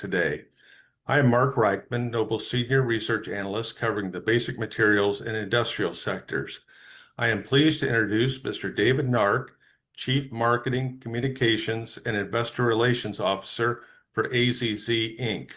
today. I am Mark Reichman, Noble Senior Research Analyst covering the basic materials and industrial sectors. I am pleased to introduce Mr. David Nark, Chief Marketing, Communications, and Investor Relations Officer for AZZ Inc.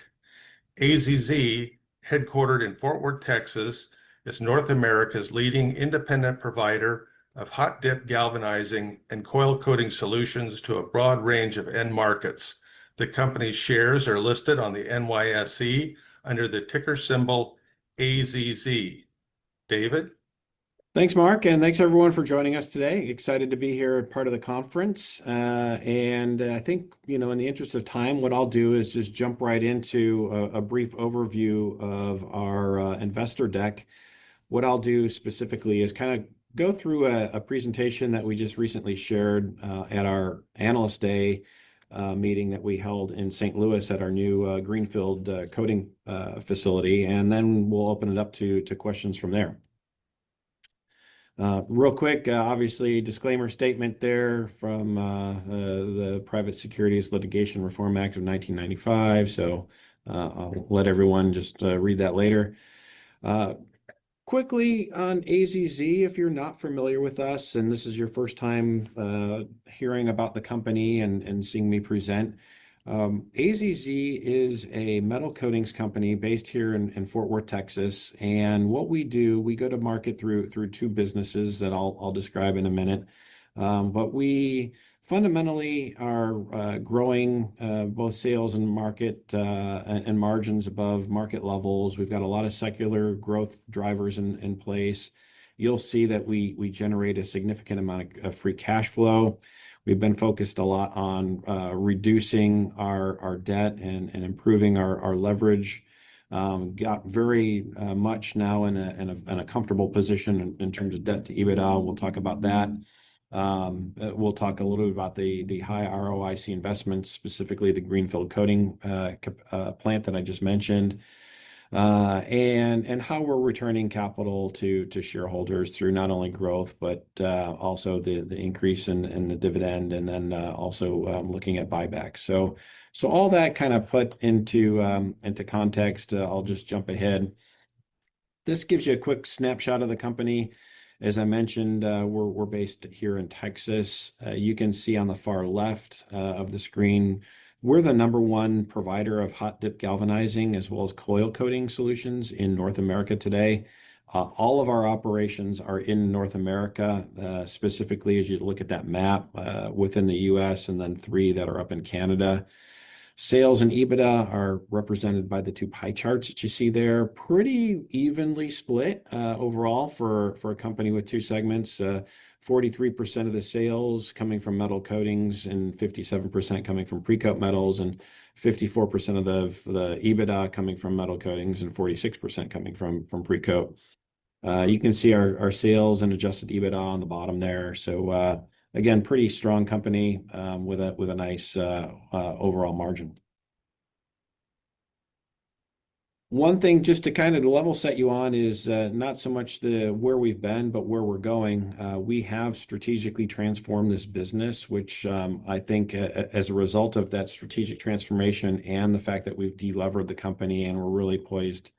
AZZ, headquartered in Fort Worth, Texas, is North America's leading independent provider of hot dip galvanizing and coil coating solutions to a broad range of end markets. The company's shares are listed on the NYSE under the ticker symbol AZZ. David? Thanks, Mark, and thanks everyone for joining us today. Excited to be here at part of the conference. I think, in the interest of time, what I'll do is just jump right into a brief overview of our investor deck. What I'll do specifically is kind of go through a presentation that we just recently shared at our Analyst Day meeting that we held in St. Louis at our new Greenfield coating facility, and then we'll open it up to questions from there. Real quick, obviously, disclaimer statement there from the Private Securities Litigation Reform Act of 1995. So I'll let everyone just read that later. Quickly on AZZ, if you're not familiar with us and this is your first time hearing about the company and seeing me present, AZZ is a metal coatings company based here in Fort Worth, Texas. And what we do, we go to market through two businesses that I'll describe in a minute. But we fundamentally are growing both sales and market and margins above market levels. We've got a lot of secular growth drivers in place. You'll see that we generate a significant amount of free cash flow. We've been focused a lot on reducing our debt and improving our leverage. Got very much now in a comfortable position in terms of debt to EBITDA. We'll talk about that. We'll talk a little bit about the high ROIC investments, specifically the Greenfield coating plant that I just mentioned, and how we're returning capital to shareholders through not only growth, but also the increase in the dividend, and then also looking at buybacks. So all that kind of put into context, I'll just jump ahead. This gives you a quick snapshot of the company. As I mentioned, we're based here in Texas. You can see on the far left of the screen, we're the #1 provider of hot dip galvanizing as well as coil coating solutions in North America today. All of our operations are in North America, specifically as you look at that map within the US, and then 3 that are up in Canada. Sales and EBITDA are represented by the 2 pie charts that you see there. Pretty evenly split overall for a company with 2 segments. 43% of the sales coming from metal coatings and 57% coming from pre-coat metals, and 54% of the EBITDA coming from metal coatings and 46% coming from pre-coat. You can see our sales and adjusted EBITDA on the bottom there. So again, pretty strong company with a nice overall margin. One thing just to kind of level set you on is not so much where we've been, but where we're going. We have strategically transformed this business, which I think as a result of that strategic transformation and the fact that we've delevered the company and we're really poised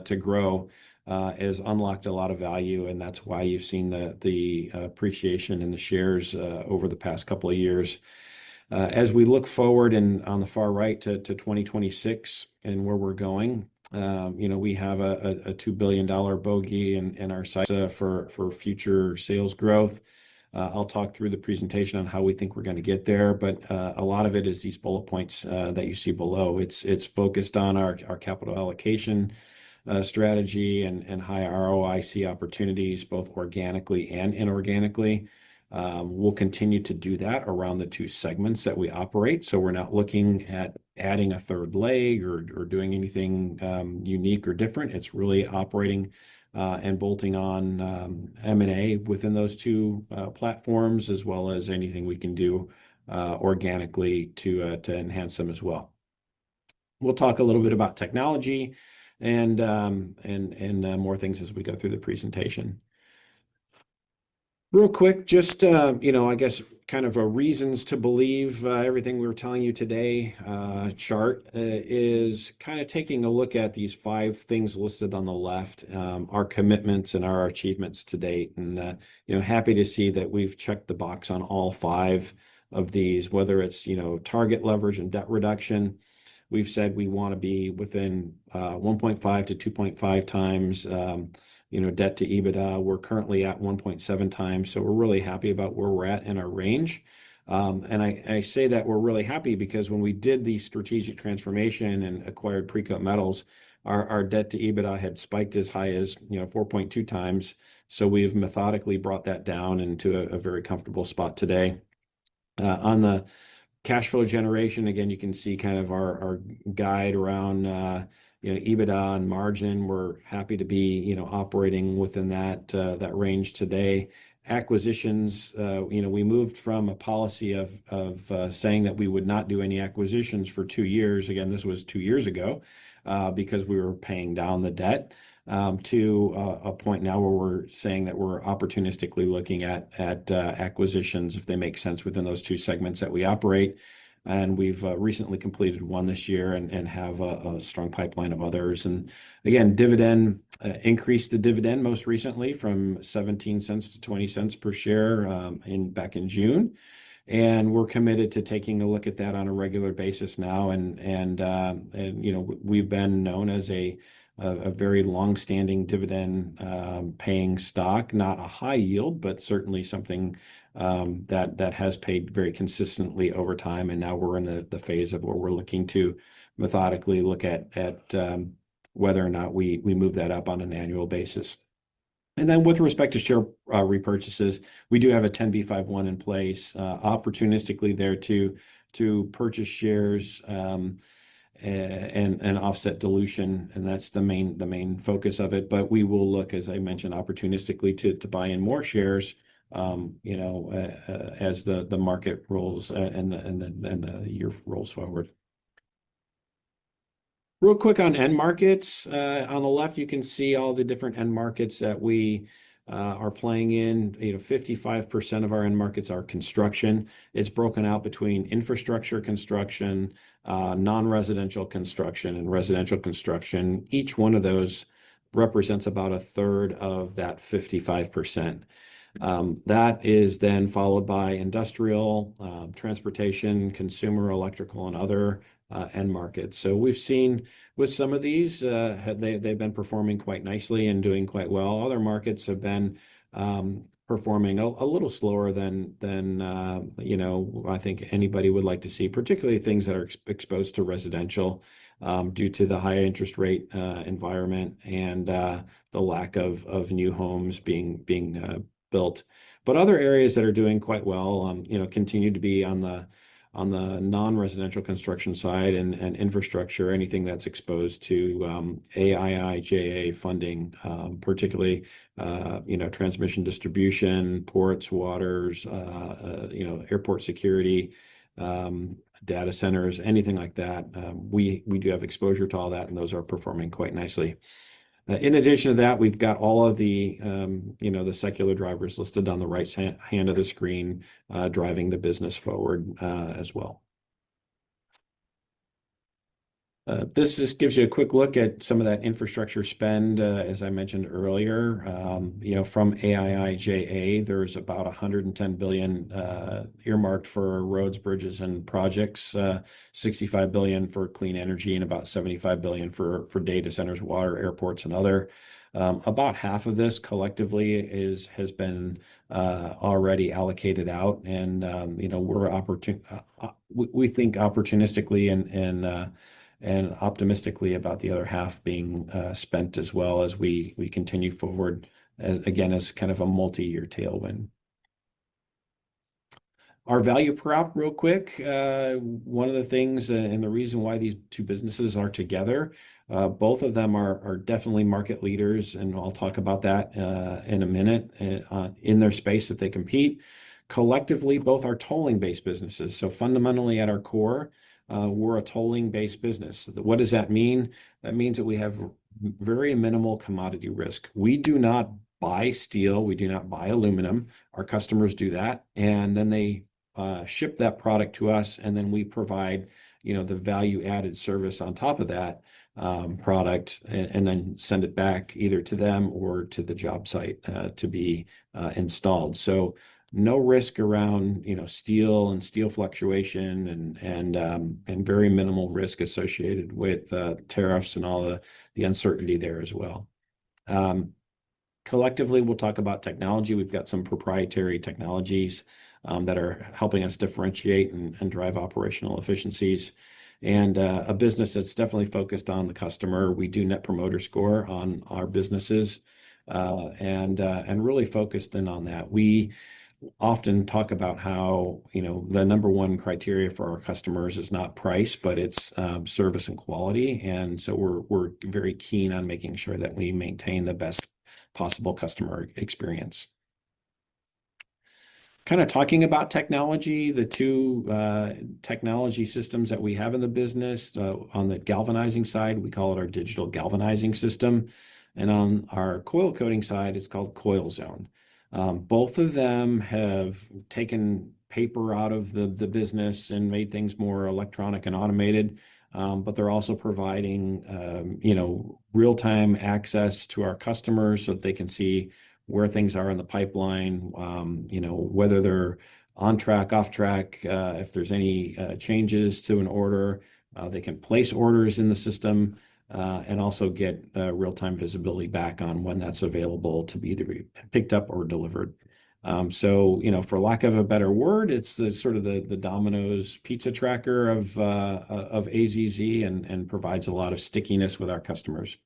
to grow, has unlocked a lot of value. And that's why you've seen the appreciation in the shares over the past couple of years. As we look forward and on the far right to 2026 and where we're going, we have a $2 billion bogey in our sights for future sales growth. I'll talk through the presentation on how we think we're going to get there, but a lot of it is these bullet points that you see below. It's focused on our capital allocation strategy and high ROIC opportunities, both organically and inorganically. We'll continue to do that around the 2 segments that we operate. So we're not looking at adding a 3rd leg or doing anything unique or different. It's really operating and bolting on M&A within those 2 platforms, as well as anything we can do organically to enhance them as well. We'll talk a little bit about technology and more things as we go through the presentation. Real quick, just I guess kind of a reasons to believe everything we were telling you today chart is kind of taking a look at these five things listed on the left, our commitments and our achievements to date, and happy to see that we've checked the box on all five of these, whether it's target leverage and debt reduction. We've said we want to be within 1.5 to 2.5 times, debt to EBITDA. We're currently at 1.7 times, so we're really happy about where we're at in our range. And I say that we're really happy because when we did the strategic transformation and acquired Precoat Metals, our debt to EBITDA had spiked as high as 4.2 times. So we've methodically brought that down into a very comfortable spot today. On the cash flow generation, again, you can see kind of our guide around EBITDA and margin. We're happy to be operating within that range today. Acquisitions, we moved from a policy of saying that we would not do any acquisitions for 2 years. Again, this was 2 years ago because we were paying down the debt. To a point now where we're saying that we're opportunistically looking at acquisitions if they make sense within those two segments that we operate. And we've recently completed one this year and have a strong pipeline of others. And again, dividend increased the dividend most recently from 17 cents to 20 cents per share back in June. And we're committed to taking a look at that on a regular basis now. And we've been known as a very long-standing dividend paying stock, not a high yield, but certainly something that has paid very consistently over time. And now we're in the phase of where we're looking to methodically look at whether or not we move that up on an annual basis. And then with respect to share repurchases, we do have a 10b5-1 in place, opportunistically there to purchase shares and offset dilution, and that's the main focus of it. But we will look, as I mentioned, opportunistically to buy in more shares, as the market rolls and the year rolls forward. Real quick on end markets. On the left, you can see all the different end markets that we are playing in. 55% of our end markets are construction. It's broken out between infrastructure construction, non-residential construction, and residential construction. Each one of those represents about a third of that 55%. That is then followed by industrial, transportation, consumer, electrical, and other end markets. So we've seen with some of these, they've been performing quite nicely and doing quite well. Other markets have been performing a little slower than I think anybody would like to see, particularly things that are exposed to residential due to the high interest rate environment and the lack of new homes being built. But other areas that are doing quite well, continue to be on the non-residential construction side and infrastructure, anything that's exposed to AIIJA funding, particularly transmission distribution, ports, waters, airport security, data centers, anything like that. We do have exposure to all that, and those are performing quite nicely. In addition to that, we've got all of the secular drivers listed on the right hand of the screen, driving the business forward as well. This just gives you a quick look at some of that infrastructure spend, as I mentioned earlier. From AIIJA, there's about $110 billion earmarked for roads, bridges, and projects, $65 billion for clean energy, and about $75 billion for data centers, water, airports, and other. About half of this collectively has been already allocated out, and we think opportunistically and optimistically about the other half being spent as well as we continue forward, as kind of a multi-year tailwind. Our value prop, real quick. One of the things and the reason why these two businesses are together, both of them are definitely market leaders, and I'll talk about that in a minute in their space that they compete. Collectively, both are tolling-based businesses. So fundamentally at our core, we're a tolling-based business. What does that mean? That means that we have very minimal commodity risk. We do not buy steel. We do not buy aluminum. Our customers do that, and then they ship that product to us, and then we provide, the value added service on top of that product, and then send it back either to them or to the job site to be installed. So no risk around, steel and steel fluctuation, and very minimal risk associated with tariffs and all the uncertainty there as well. Collectively, we'll talk about technology. We've got some proprietary technologies that are helping us differentiate and drive operational efficiencies. And a business that's definitely focused on the customer. We do Net Promoter Score on our businesses, and really focused in on that. We often talk about how, the number one criteria for our customers is not price, but it's service and quality. And so we're very keen on making sure that we maintain the best possible customer experience. Kind of talking about technology, the two technology systems that we have in the business, on the galvanizing side, we call it our digital galvanizing system. And on our coil coating side, it's called Coil Zone. Both of them have taken paper out of the business and made things more electronic and automated. But they're also providing, real-time access to our customers so that they can see where things are in the pipeline, whether they're on track, off track, if there's any changes to an order, they can place orders in the system, and also get real-time visibility back on when that's available to be either picked up or delivered. So, for lack of a better word, it's sort of the Domino's pizza tracker of AZZ, and provides a lot of stickiness with our customers.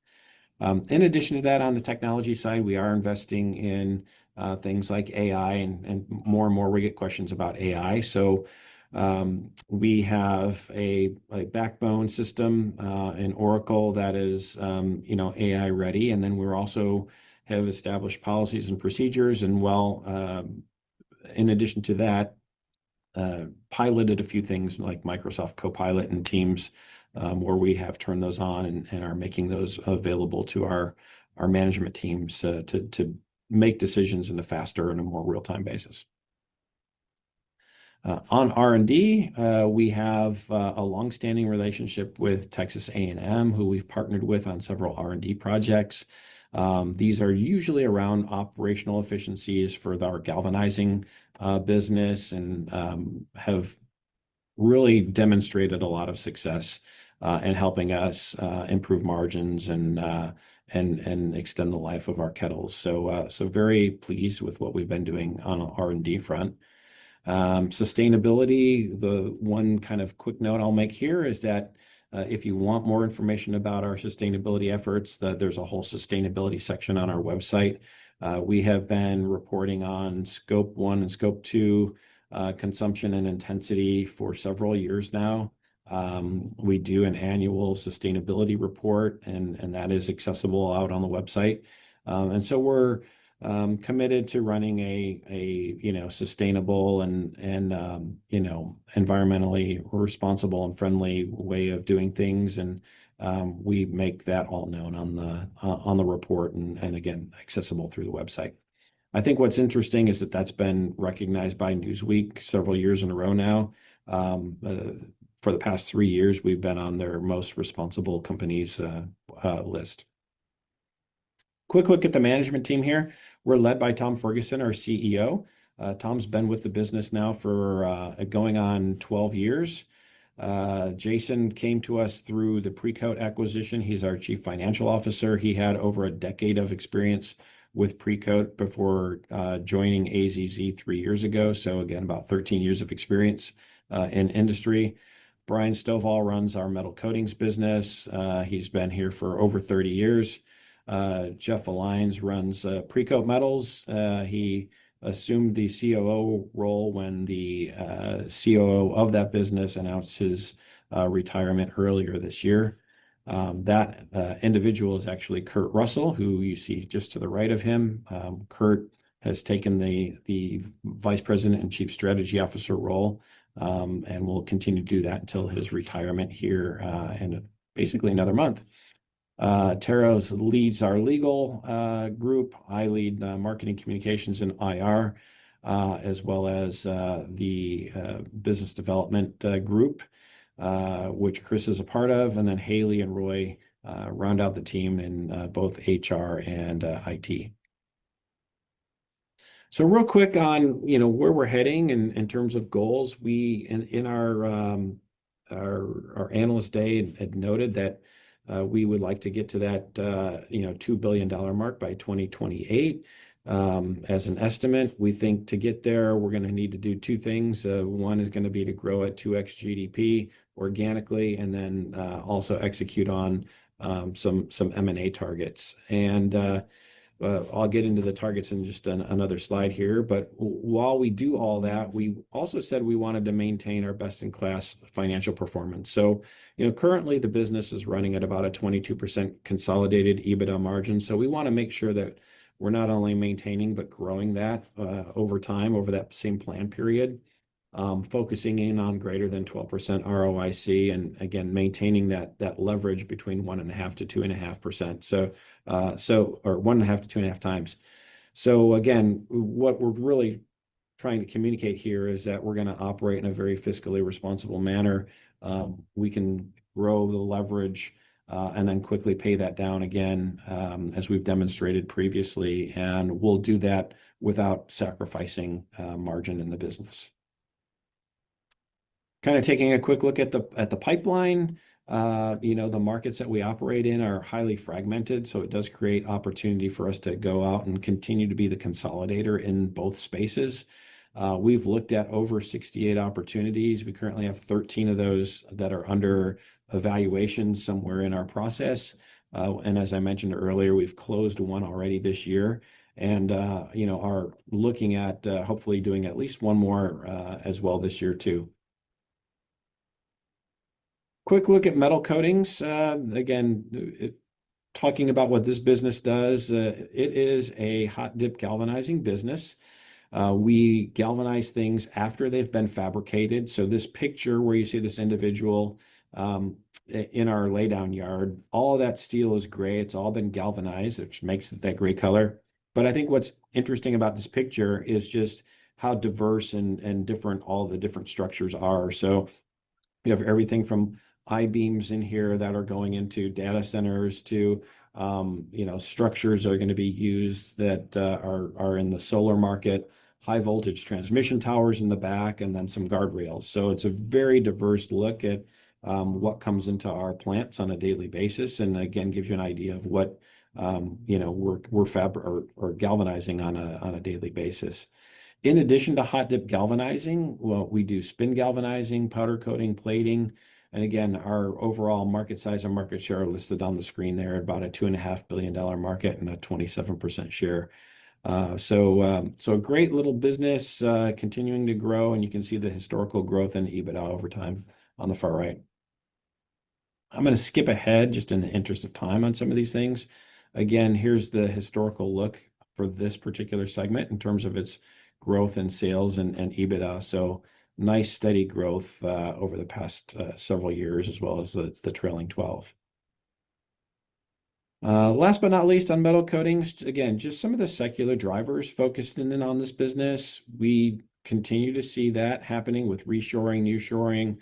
In addition to that, on the technology side, we are investing in things like AI, and more we get questions about AI. So we have a backbone system in Oracle that is AI ready, and then we're also have established policies and procedures, and in addition to that, piloted a few things like Microsoft Copilot and Teams, where we have turned those on and are making those available to our management teams to make decisions in a faster and a more real-time basis. On R&D, we have a longstanding relationship with Texas A&M, who we've partnered with on several R&D projects. These are usually around operational efficiencies for our galvanizing business, and have really demonstrated a lot of success in helping us improve margins and extend the life of our kettles. So very pleased with what we've been doing on an R&D front. Sustainability, the one kind of quick note I'll make here is that if you want more information about our sustainability efforts, there's a whole sustainability section on our website. We have been reporting on Scope 1 and Scope 2 consumption and intensity for several years now. We do an annual sustainability report, and that is accessible out on the website. And so we're committed to running a sustainable and environmentally responsible and friendly way of doing things, and we make that all known on the report, and again, accessible through the website. I think what's interesting is that that's been recognized by Newsweek several years in a row now. For the past 3 years, we've been on their most responsible companies list. Quick look at the management team here. We're led by Tom Ferguson, our CEO. Tom's been with the business now for going on 12 years. Jason came to us through the Precoat acquisition. He's our Chief Financial Officer. He had over a decade of experience with Precoat before joining AZZ 3 years ago. So again, about 13 years of experience in industry. Brian Stovall runs our metal coatings business. He's been here for over 30 years. Jeff Alines runs Precoat Metals. He assumed the COO role when the COO of that business announced his retirement earlier this year. That individual is actually Kurt Russell, who you see just to the right of him. Kurt has taken the Vice President and Chief Strategy Officer role, and will continue to do that until his retirement here in basically another month. Teros leads our legal group. I lead marketing communications and IR, as well as the business development group, which Chris is a part of. And then Haley and Roy round out the team in both HR and IT. So real quick on, where we're heading in terms of goals, we in our analyst day had noted that we would like to get to that $2 billion mark by 2028. As an estimate, we think to get there, we're going to need to do two things. One is going to be to grow at 2x GDP organically, and then also execute on some M&A targets. And I'll get into the targets in just another slide here. But while we do all that, we also said we wanted to maintain our best-in-class financial performance. So, currently the business is running at about a 22% consolidated EBITDA margin. So we want to make sure that we're not only maintaining, but growing that over time, over that same plan period. Focusing in on greater than 12% ROIC, and again, maintaining that leverage between 1.5 to 2.5%. So, or 1.5 to 2.5 times. So again, what we're really trying to communicate here is that we're going to operate in a very fiscally responsible manner. We can grow the leverage and then quickly pay that down again, as we've demonstrated previously, and we'll do that without sacrificing margin in the business. Kind of taking a quick look at the pipeline. The markets that we operate in are highly fragmented, so it does create opportunity for us to go out and continue to be the consolidator in both spaces. We've looked at over 68 opportunities. We currently have 13 of those that are under evaluation somewhere in our process. And as I mentioned earlier, we've closed one already this year, and are looking at hopefully doing at least one more as well this year too. Quick look at metal coatings. Again, talking about what this business does, it is a hot dip galvanizing business. We galvanize things after they've been fabricated. So this picture where you see this individual in our laydown yard, all of that steel is gray. It's all been galvanized, which makes it that gray color. But I think what's interesting about this picture is just how diverse and different all the different structures are. So you have everything from I-beams in here that are going into data centers to structures that are going to be used that are in the solar market, high voltage transmission towers in the back, and then some guardrails. So it's a very diverse look at what comes into our plants on a daily basis, and again gives you an idea of what we're galvanizing on a daily basis. In addition to hot dip galvanizing, well, we do spin galvanizing, powder coating, plating. And again, our overall market size and market share are listed on the screen there, about a $2.5 billion market and a 27% share. So a great little business continuing to grow, and you can see the historical growth in EBITDA over time on the far right. I'm going to skip ahead just in the interest of time on some of these things. Again, here's the historical look for this particular segment in terms of its growth in sales and EBITDA. So nice steady growth over the past several years, as well as the trailing 12. Last but not least, on metal coatings, again, just some of the secular drivers focused in on this business. We continue to see that happening with reshoring, nearshoring,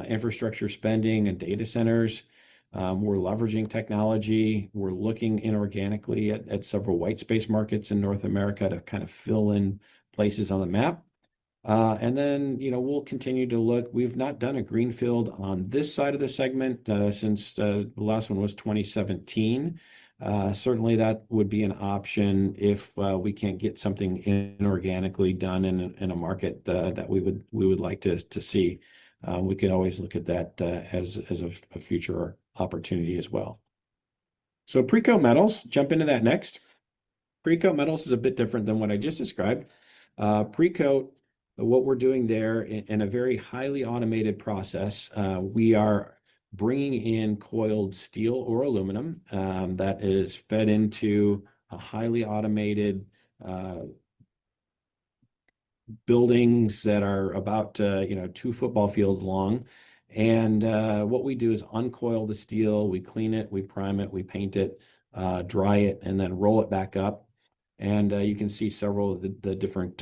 infrastructure spending, and data centers. We're leveraging technology. We're looking inorganically at several white space markets in North America to kind of fill in places on the map. And then, we'll continue to look. We've not done a greenfield on this side of the segment since the last one was 2017. Certainly that would be an option if we can't get something inorganically done in a market that we would like to see. We can always look at that as a future opportunity as well. So Precoat Metals, jump into that next. Precoat Metals is a bit different than what I just described. Precoat, what we're doing there in a very highly automated process, we are bringing in coiled steel or aluminum that is fed into a highly automated buildings that are about 2 football fields long, And what we do is uncoil the steel, we clean it, we prime it, we paint it, dry it, and then roll it back up. And you can see several of the different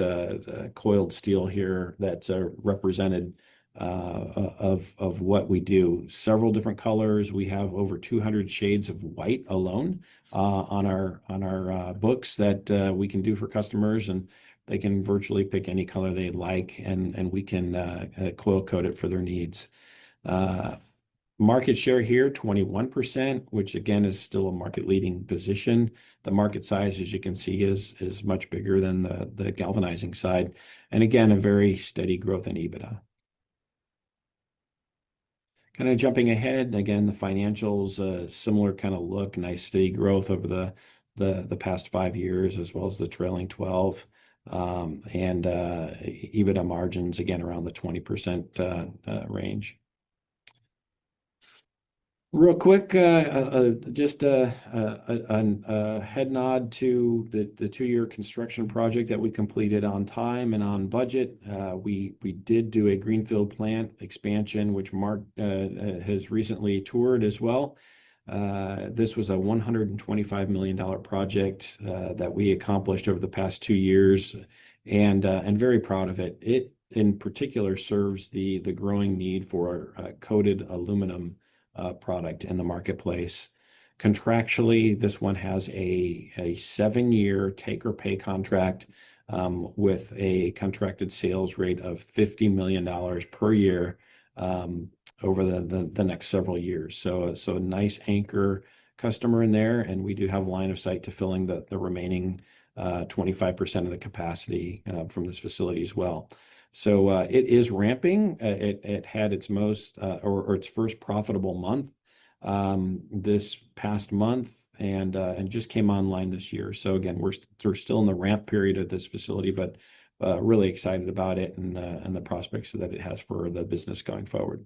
coiled steel here that's represented of what we do. Several different colors. We have over 200 shades of white alone on our books that we can do for customers, and they can virtually pick any color they like, and we can coil coat it for their needs. Market share here, 21%, which again is still a market leading position. The market size, as you can see, is much bigger than the galvanizing side. And again, a very steady growth in EBITDA. Kind of jumping ahead, again, the financials, similar kind of look, nice steady growth over the past 5 years, as well as the trailing 12. And EBITDA margins, again, around the 20% range. Real quick, just a head nod to the 2-year construction project that we completed on time and on budget. We did do a greenfield plant expansion, which Mark has recently toured as well. This was a $125 million project that we accomplished over the past 2 years, and very proud of it. It in particular serves the growing need for coated aluminum product in the marketplace. Contractually, this one has a 7-year take or pay contract with a contracted sales rate of $50 million per year over the next several years. So a nice anchor customer in there, and we do have line of sight to filling the remaining 25% of the capacity from this facility as well. So it is ramping. It had its most or its first profitable month this past month, and just came online this year. So again, we're still in the ramp period of this facility, but really excited about it and the prospects that it has for the business going forward.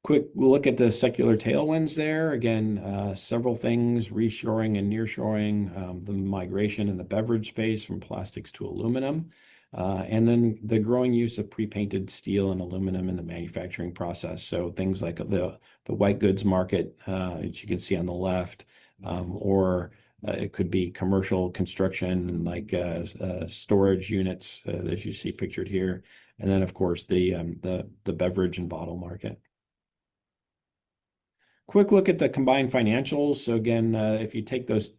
Quick look at the secular tailwinds there. Again, several things, reshoring and nearshoring, the migration in the beverage space from plastics to aluminum, and then the growing use of pre-painted steel and aluminum in the manufacturing process. So things like the white goods market, as you can see on the left, or it could be commercial construction like storage units, as you see pictured here. And then, of course, the beverage and bottle market. Quick look at the combined financials. So again, if you take those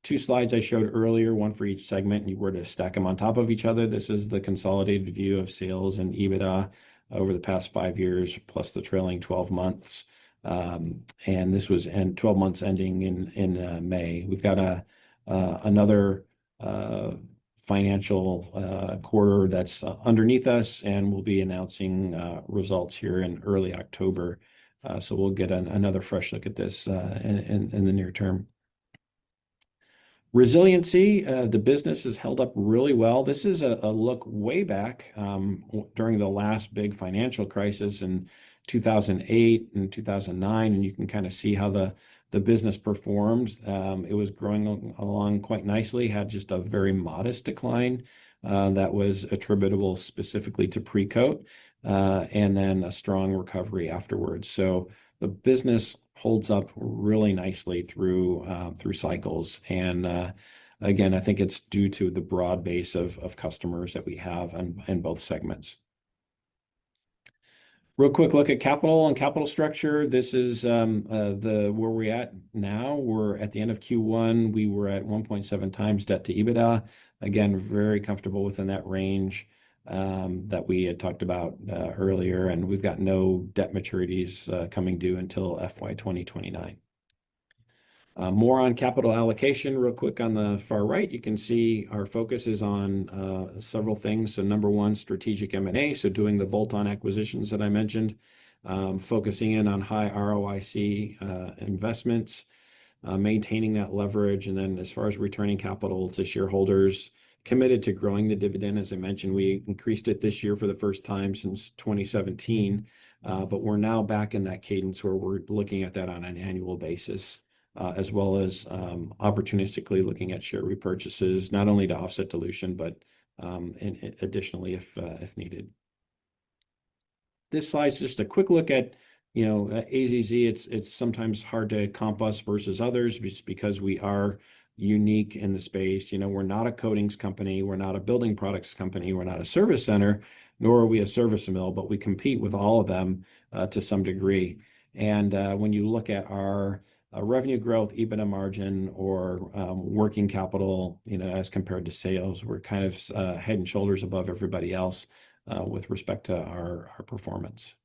2 slides I showed earlier, one for each segment, and you were to stack them on top of each other, this is the consolidated view of sales and EBITDA over the past 5 years, plus the trailing 12 months. And this was 12 months ending in May. We've got another financial quarter that's underneath us, and we'll be announcing results here in early October. So we'll get another fresh look at this in the near term. Resiliency, the business has held up really well. This is a look way back during the last big financial crisis in 2008 and 2009, and you can kind of see how the business performed. It was growing along quite nicely, had just a very modest decline that was attributable specifically to pre-coat, and then a strong recovery afterwards. So the business holds up really nicely through cycles. And again, I think it's due to the broad base of customers that we have in both segments. Real quick look at capital and capital structure. This is where we're at now. We're at the end of Q1. We were at 1.7 times debt to EBITDA. Again, very comfortable within that range that we had talked about earlier, and we've got no debt maturities coming due until FY 2029. More on capital allocation, real quick on the far right, you can see our focus is on several things. So number one, strategic M&A, so doing the bolt-on acquisitions that I mentioned, focusing in on high ROIC investments, maintaining that leverage, and then as far as returning capital to shareholders, committed to growing the dividend. As I mentioned, we increased it this year for the first time since 2017, but we're now back in that cadence where we're looking at that on an annual basis, as well as opportunistically looking at share repurchases, not only to offset dilution, but additionally if needed. this slide's just a quick look at, AZZ. It's sometimes hard to comp us versus others just because we are unique in the space. We're not a coatings company, we're not a building products company, we're not a service center, nor are we a service mill, but we compete with all of them to some degree. And when you look at our revenue growth, EBITDA margin, or working capital, as compared to sales, we're kind of head and shoulders above everybody else with respect to our performance.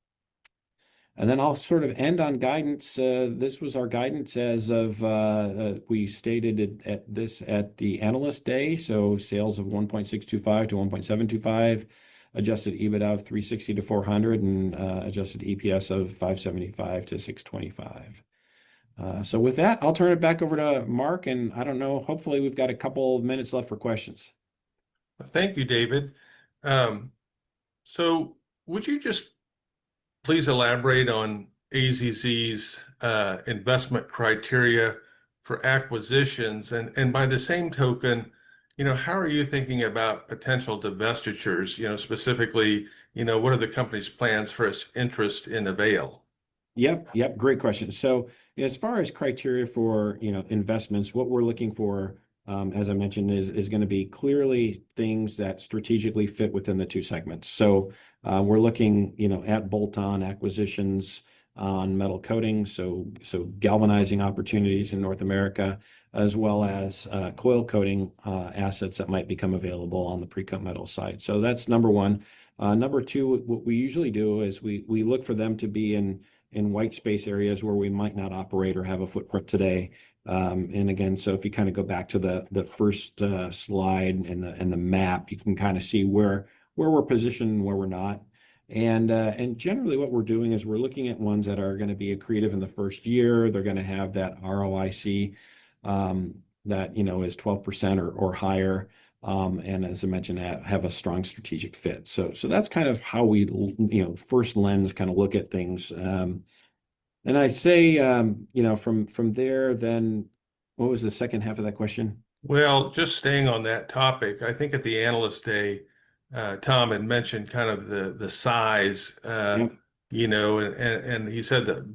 And then I'll sort of end on guidance. This was our guidance as of we stated it at the Analyst Day. So sales of 1.625 to 1.725, adjusted EBITDA of 360 to 400, and adjusted EPS of 575 to 625. So with that, I'll turn it back over to Mark, and I don't know, hopefully we've got a couple of minutes left for questions. Thank you, David. So would you just please elaborate on AZZ's investment criteria for acquisitions? And by the same token, how are you thinking about potential divestitures? Specifically, what are the company's plans for its interest in Avail? Yep. Great question. So as far as criteria for, investments, what we're looking for, as I mentioned, is going to be clearly things that strategically fit within the two segments. So we're looking, at bolt-on acquisitions on metal coating, so galvanizing opportunities in North America, as well as coil coating assets that might become available on the pre-cut metal side. So that's number one. Number two, what we usually do is we look for them to be in white space areas where we might not operate or have a footprint today. And again, so if you kind of go back to the first slide and the map, you can kind of see where we're positioned and where we're not. And generally what we're doing is we're looking at ones that are going to be accretive in the first year. They're going to have that ROIC that is 12% or higher. And as I mentioned, have a strong strategic fit. So that's kind of how we, first lens kind of look at things. And I say, from there, then what was the second half of that question? Well, just staying on that topic, I think at the Analyst Day, Tom had mentioned kind of the size, Yep. And he said that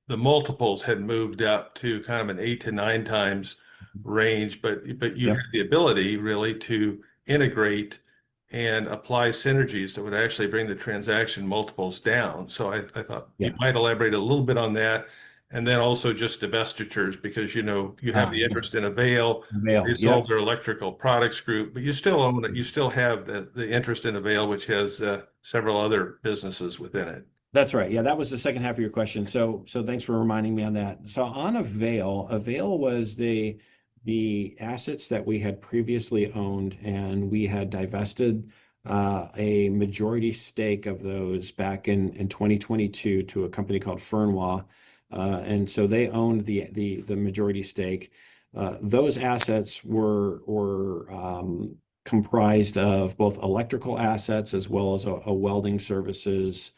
the multiples had moved up to kind of an 8 to 9 times range, but you Yep. had the ability really to integrate and apply synergies that would actually bring the transaction multiples down. So I thought you Yeah. might elaborate a little bit on that. And then also just divestitures, because you have the Yeah. interest in Avail. They Avail. sold Yep. their electrical products group, but you still own it. You still have the interest in Avail, which has several other businesses within it. That's right. Yeah, that was the second half of your question. So thanks for reminding me on that. So on Avail was the assets that we had previously owned, and we had divested a majority stake of those back in 2022 to a company called Fernweh. And so they owned the majority stake. Those assets were comprised of both electrical assets as well as a welding services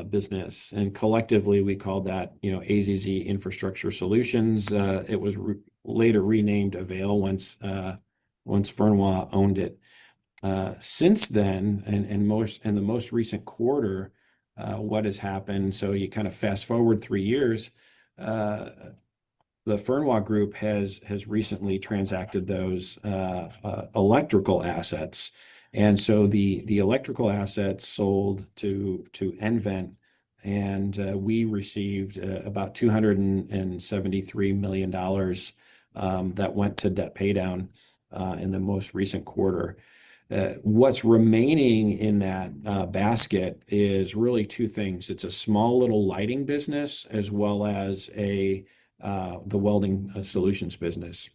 business, and collectively we called that AZZ Infrastructure Solutions. It was later renamed Avail once Fernweh owned it. Since then, and in the most recent quarter, what has happened? So you kind of fast forward 3 years. The Fernweh Group has recently transacted those electrical assets. And so the electrical assets sold to nVent, and we received about $273 million that went to debt paydown in the most recent quarter. What's remaining in that basket is really two things. It's a small little lighting business as well as the welding solutions business.